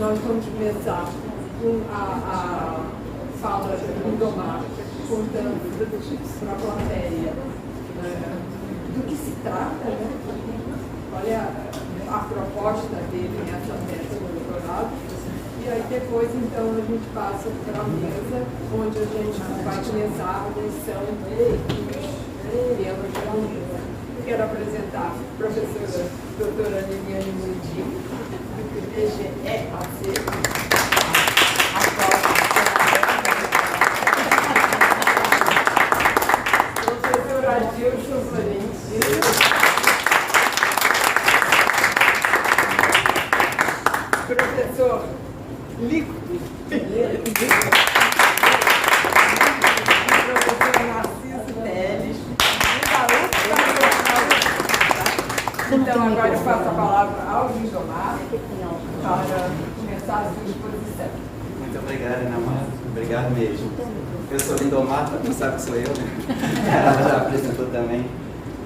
nós vamos começar com a fala do Lindomar, contando para a plateia do que se trata, né? Olha a proposta dele nessa mesa do doutorado. E aí depois, então, a gente passa para a mesa, onde a gente vai começar a lição dos temas da mesa. Quero apresentar a professora doutora Liliane Mundinho, do PGEAC. Professora Adilson Florentino. Professor Lico. Professor Narciso Teles. Então, agora eu passo a palavra ao Lindomar para começar a sua exposição. Muito obrigado, Ana Marta. Obrigado mesmo. Eu sou Lindomar, para quem sabe que sou eu, né? Ela já apresentou também.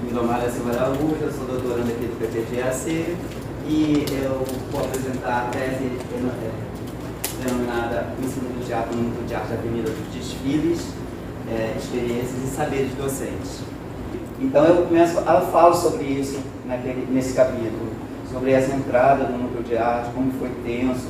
Lindomar Silva Araújo, eu sou doutorando aqui do PPGAC e eu vou apresentar a tese denominada Ensino do Teatro no Núcleo de Arte da Avenida dos Desfiles, Experiências e Saberes Docentes. Então eu falo sobre isso nesse capítulo, sobre essa entrada no Núcleo de Arte, como foi tenso.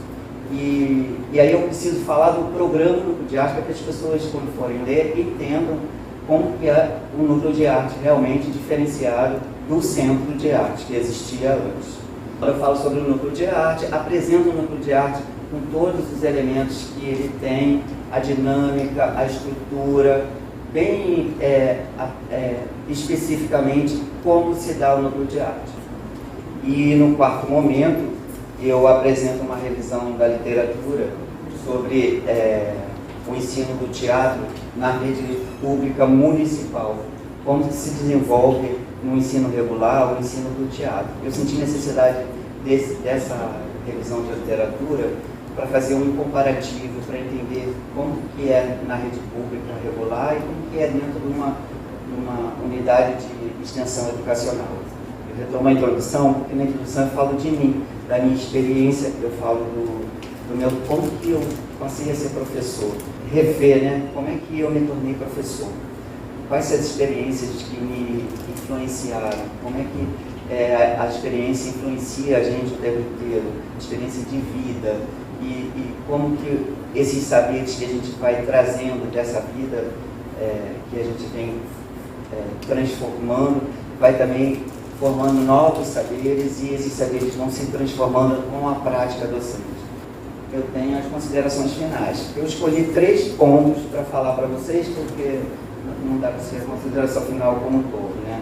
E aí eu preciso falar do programa do Núcleo de Arte para que as pessoas, quando forem ler, entendam como que é o Núcleo de Arte realmente diferenciado do Centro de Arte que existia antes. Eu falo sobre o Núcleo de Arte, apresento o Núcleo de Arte com todos os elementos que ele tem, a dinâmica, a estrutura, bem especificamente como se dá o Núcleo de Arte. E no quarto momento, eu apresento uma revisão da literatura sobre o ensino do teatro na rede pública municipal, como se desenvolve no ensino regular o ensino do teatro. Eu senti necessidade dessa revisão de literatura para fazer um comparativo, para entender como que é na rede pública regular e como que é dentro de uma unidade de extensão educacional. Eu retomo a introdução, porque na introdução eu falo de mim, da minha experiência, eu falo do meu, como que eu passei a ser professor, rever, né, como é que eu me tornei professor, quais as experiências que me influenciaram, como é que a experiência influencia a gente o tempo inteiro, experiência de vida, e como que esses saberes que a gente vai trazendo dessa vida que a gente vem transformando, vai também formando novos saberes, e esses saberes vão se transformando com a prática docente. Eu tenho as considerações finais. Eu escolhi 3 pontos para falar para vocês, porque não dá para ser a consideração final como um todo, né?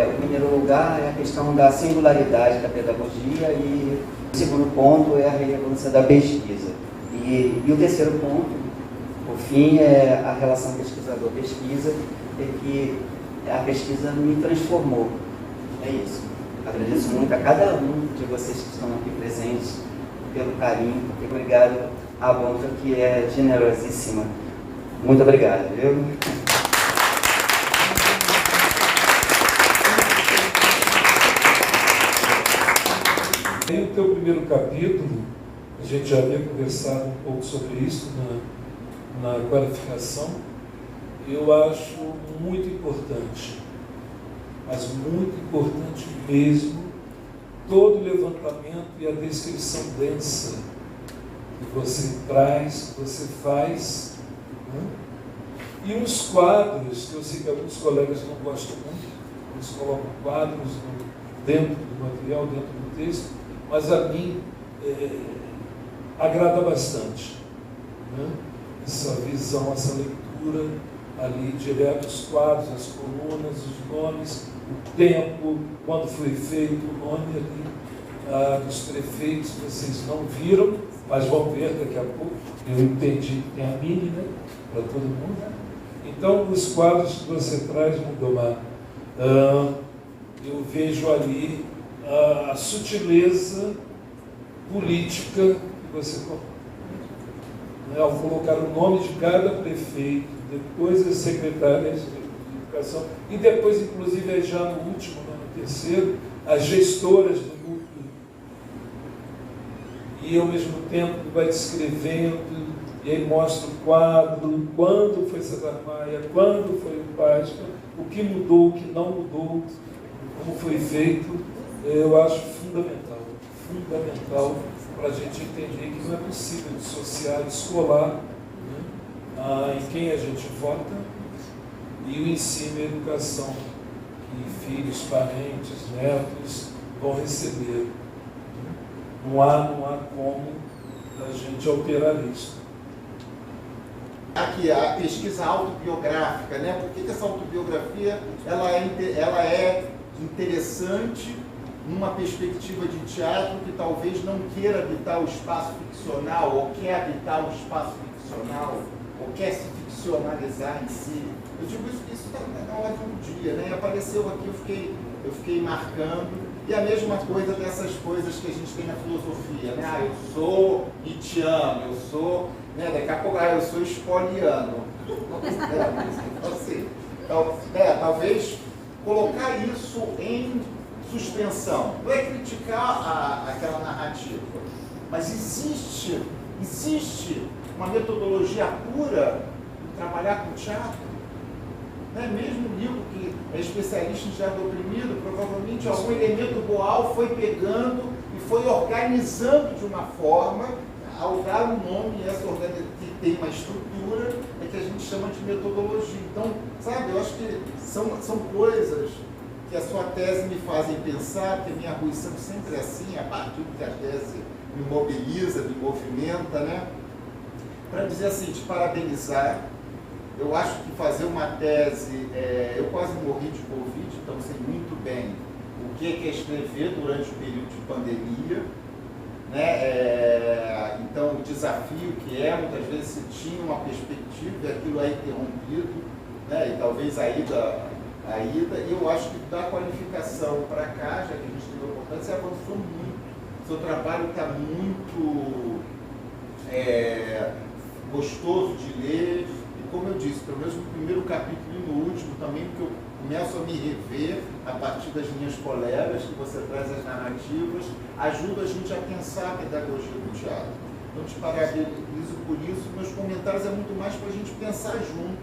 O primeiro lugar é a questão da singularidade da pedagogia, e o segundo ponto é a relevância da pesquisa. E o terceiro ponto, por fim, é a relação pesquisador-pesquisa, que a pesquisa me transformou. É isso. Agradeço muito a cada um de vocês que estão aqui presentes pelo carinho, e obrigado à banca, que é generosíssima. Muito obrigado, viu? Em o teu primeiro capítulo, a gente já havia conversado um pouco sobre isso na qualificação. Eu acho muito importante, mas muito importante mesmo, todo o levantamento e a descrição densa que você traz, que você faz, né? E uns quadros, que eu sei que alguns colegas não gostam muito, eles colocam quadros dentro do material, dentro do texto, mas a mim agrada bastante, né? Essa visão, essa leitura ali direto, os quadros, as colunas, os nomes, o tempo, quando foi feito, o nome ali dos prefeitos, vocês não viram, mas vão ver daqui a pouco. Eu entendi que tem a mini, né, para todo mundo. Então, os quadros que você traz, Lindomar, eu vejo ali a sutileza política que você colocou. Ao colocar o nome de cada prefeito, depois as secretárias de educação, e depois, inclusive, já no último, no terceiro, as gestoras do núcleo. e ao mesmo tempo vai descrevendo, e aí mostra o quadro, quando foi César Maia, quando foi o Páscoa, o que mudou, o que não mudou, como foi feito. Eu acho fundamental para a gente entender que não é possível dissociar, descolar, né, em quem a gente vota e o ensino e a educação que filhos, parentes, netos vão receber. Não há como a gente alterar isso. Aqui, a pesquisa autobiográfica, né? Por que essa autobiografia ela é interessante numa perspectiva de teatro que talvez não queira habitar o espaço ficcional, ou quer habitar o espaço ficcional, ou quer se ficcionalizar em si? Eu digo isso porque isso está na ordem do dia, né? Apareceu aqui, eu fiquei marcando. E a mesma coisa dessas coisas que a gente tem na filosofia, né? Eu sou Nietzscheano, eu sou, né? Daqui a pouco, eu sou Spoliano. Então, talvez colocar isso em suspensão. Não é criticar aquela narrativa, mas existe uma metodologia pura de trabalhar com teatro. Né? Mesmo o livro que é especialista em teatro oprimido, provavelmente algum elemento boal foi pegando e foi organizando de uma forma, ao dar um nome, essa que tem uma estrutura, é que a gente chama de metodologia. Então, sabe, eu acho que são coisas que a sua tese me fazem pensar, porque a minha arguição sempre é assim, a partir do que a tese me mobiliza, me movimenta, né? Para dizer assim, te parabenizar. Eu acho que fazer uma tese, eu quase morri de Covid, então sei muito bem o que é escrever durante o período de pandemia, né? Então o desafio que muitas vezes se tinha uma perspectiva e aquilo é interrompido, né? E talvez a ida, e eu acho que da qualificação para cá, já que a gente teve a oportunidade, você avançou muito, seu trabalho está muito gostoso de ler. Como eu disse, pelo menos no primeiro capítulo e no último também, porque eu começo a me rever a partir das minhas colegas, que você traz as narrativas, ajuda a gente a pensar a pedagogia do teatro. Então, te parabenizo por isso. Meus comentários é muito mais para a gente pensar junto,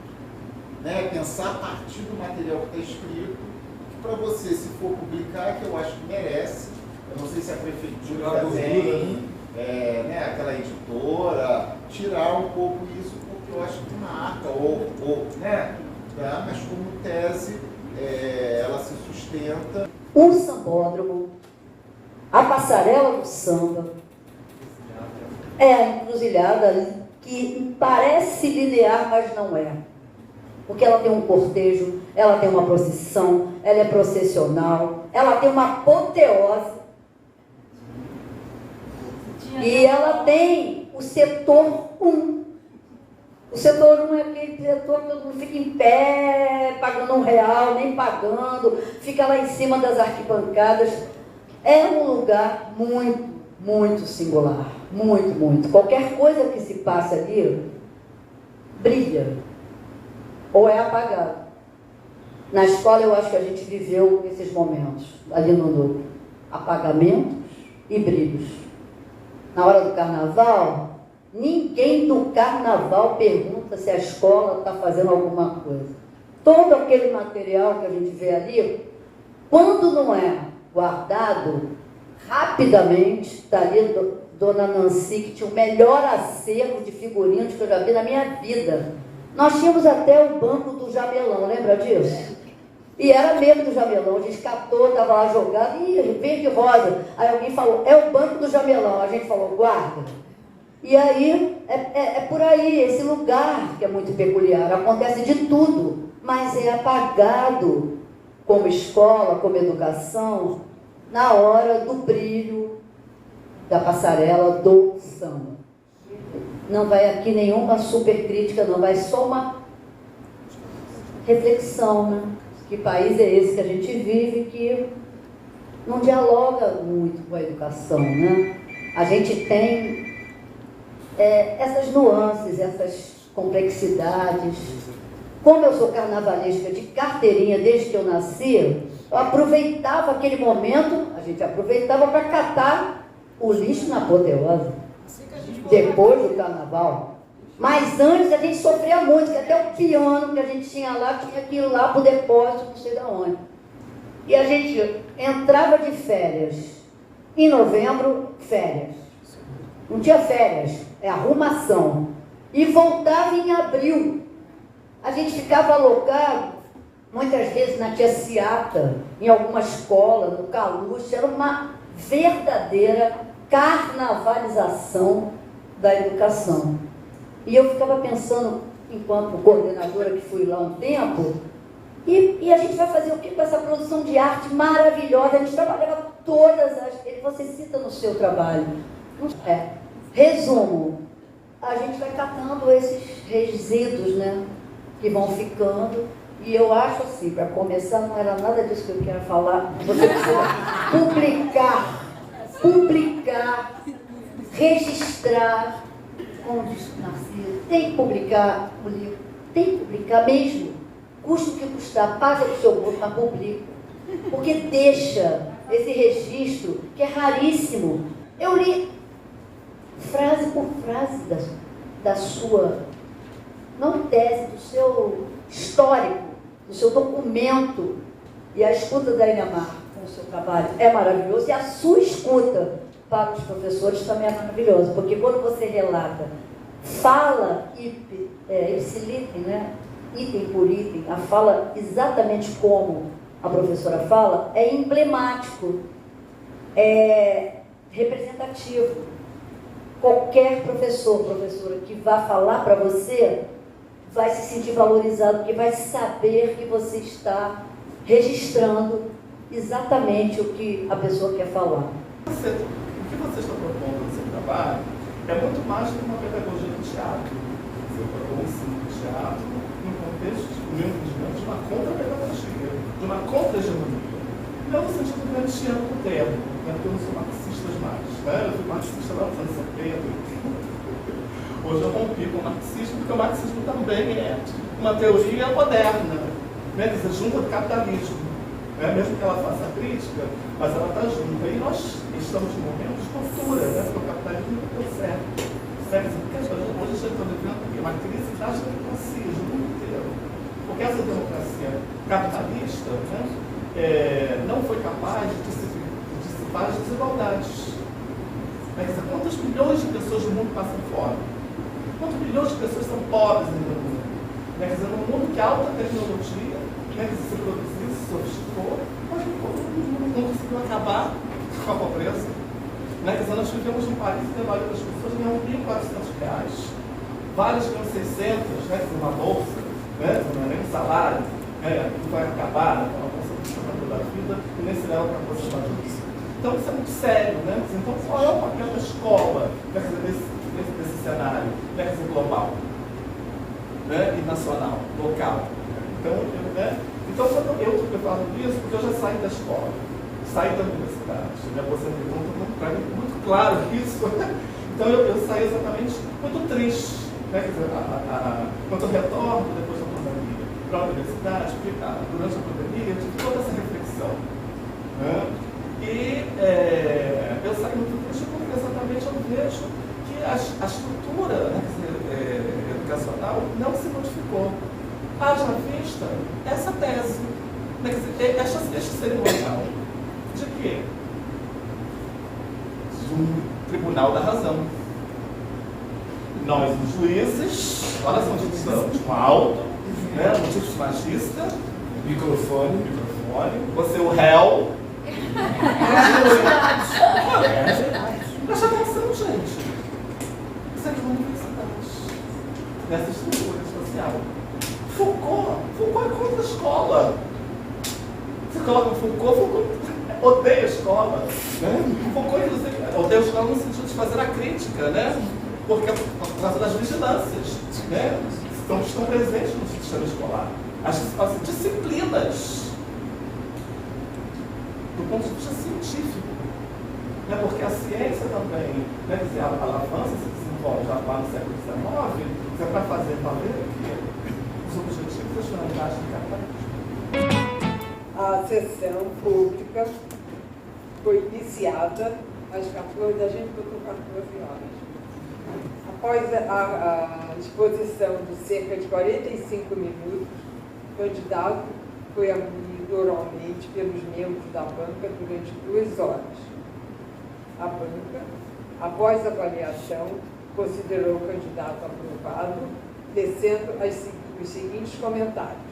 né? Pensar a partir do material que está escrito, que para você, se for publicar, que eu acho que merece, eu não sei se a prefeitura tem, né, aquela editora, tirar um pouco isso, eu acho que marca, né? Mas como tese, ela se sustenta. O sambódromo, a passarela do samba, é a encruzilhada que parece linear, mas não é. Porque ela tem um cortejo, ela tem uma procissão, ela é processional, ela tem uma apoteose. E ela tem o setor 1. O setor 1 é aquele setor que todo mundo fica em pé, pagando R$1, nem pagando, fica lá em cima das arquibancadas. É um lugar muito, muito singular. Muito, muito. Qualquer coisa que se passe ali, brilha. Ou é apagado. Na escola eu acho que a gente viveu esses momentos, ali no apagamentos e brilhos. Na hora do carnaval, ninguém do carnaval pergunta se a escola está fazendo alguma coisa. Todo aquele material que a gente vê ali, quando não é guardado, rapidamente, está ali Dona Nancy, que tinha o melhor acervo de figurinos que eu já vi na minha vida. Nós tínhamos até o banco do Jamelão, lembra disso? E era mesmo do Jamelão, a gente catou, estava lá jogado, e verde rosa. Aí alguém falou, é o banco do Jamelão. A gente falou, guarda. E aí, é por aí, esse lugar que é muito peculiar. Acontece de tudo, mas é apagado como escola, como educação, na hora do brilho da passarela do samba. Não vai aqui nenhuma super crítica, não, vai só uma reflexão, né? Que país é esse que a gente vive que não dialoga muito com a educação, né? A gente tem essas nuances, essas complexidades. Como eu sou carnavalesca de carteirinha desde que eu nasci, eu aproveitava aquele momento, a gente aproveitava para catar o lixo na apoteose, depois do carnaval. Mas antes a gente sofria muito, que até o piano que a gente tinha lá, tinha que ir lá para o depósito, não sei de onde. E a gente entrava de férias. Em novembro, férias. Não tinha férias, é arrumação. E voltava em abril. A gente ficava alocado, muitas vezes na Tia Ciata, em alguma escola, no Caluche. Era uma verdadeira carnavalização da educação. E eu ficava pensando, enquanto coordenadora que fui lá um tempo, e a gente vai fazer o que com essa produção de arte maravilhosa? A gente trabalhava todas as... Você cita no seu trabalho. Resumo, a gente vai catando esses resíduos, né, que vão ficando. E eu acho assim, para começar, não era nada disso que eu quero falar. Você precisa publicar, registrar. Como disse o Narciso, tem que publicar o livro, tem que publicar mesmo, custa o que custar, paga do seu bolso, mas publica, porque deixa esse registro, que é raríssimo. Eu li frase por frase da sua, não tese, do seu histórico, do seu documento, e a escuta da Inhamar com o seu trabalho é maravilhoso, e a sua escuta para os professores também é maravilhoso, porque quando você relata, fala ipsilíten, né? Item por item, a fala exatamente como a professora fala, é emblemático, é representativo. Qualquer professor, professora que vá falar para você, vai se sentir valorizado, porque vai saber que você está registrando exatamente o que a pessoa quer falar. O que você está propondo no seu trabalho é muito mais do que uma pedagogia do teatro. Você propõe o ensino do teatro no contexto de uma contra-pedagogia, de uma contra-hegemonia. Não no sentido kantiano do termo, né? Porque eu não sou marxista mais. Né? Eu fui marxista lá nos anos 70. Hoje eu rompi com o marxismo, porque o marxismo também é uma teoria moderna, né? Quer dizer, junto do capitalismo. Mesmo que ela faça crítica, mas ela está junto. E nós estamos em momentos de cultura, né? Porque o capitalismo não deu certo. Porque hoje a gente está vivendo uma crise da democracia, o mundo inteiro. Porque essa democracia capitalista, né, não foi capaz de dissipar as desigualdades. Quer dizer, quantos milhões de pessoas no mundo passam fome? Quantos milhões de pessoas são pobres no mundo? Quer dizer, num mundo que a alta tecnologia, né, que se produziu, se sofisticou, mas não conseguiu acabar com a pobreza. Né? Quer dizer, nós vivemos num país que a maioria das pessoas ganham R$1.400. Várias ganham 600, né? Uma bolsa, né? Não é nem um salário, né? Que vai acabar, uma bolsa para toda a vida, e nem se leva para a bolsa para justiça. Então isso é muito sério, né? Então qual é o papel da escola, quer dizer, desse cenário, né? Quer dizer, global, né? E nacional, local. Então, quando eu falo disso, porque eu já saí da escola, saí da universidade, né? Você me pergunta para mim muito claro isso. Então eu saí exatamente muito triste, né? Quer dizer, quando eu retorno depois da pandemia para a universidade, porque durante a pandemia eu tive toda essa reflexão. Né? E eu saí muito triste porque exatamente eu vejo que a estrutura, né, educacional não se modificou. Haja vista essa tese, né, este cerimonial de quê? De um tribunal da razão. Nós, os juízes, olha só onde estamos, com alto, né, um tipo machista, microfone, você o réu. Presta atenção, gente. Isso aqui é uma universidade, nessa estrutura social. Foucault é contra a escola. Você coloca Foucault odeia a escola. Né? Foucault, inclusive, odeia a escola no sentido de fazer a crítica, né? Porque por causa das vigilâncias, né? Estão presentes no sistema escolar. As disciplinas, do ponto de vista científico. Né? Porque a ciência também, né? Quer dizer, a avança se desenvolve já lá no século XIX, é para fazer valer aqui os objetivos das finalidades do capitalismo. A sessão pública foi iniciada às 14, a gente botou 14 horas. Após a exposição de cerca de 45 minutos, o candidato foi ouvido oralmente pelos membros da banca durante 2 horas. A banca, após a avaliação, considerou o candidato aprovado, tecendo os seguintes comentários.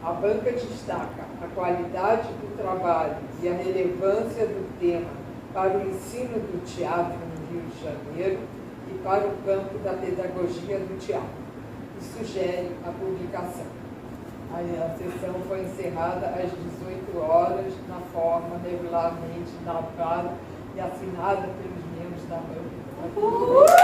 A banca destaca a qualidade do trabalho e a relevância do tema para o ensino do teatro no Rio de Janeiro e para o campo da pedagogia do teatro, e sugere a publicação. A sessão foi encerrada às 18 horas, na forma regularmente datada e assinada pelos membros da banca.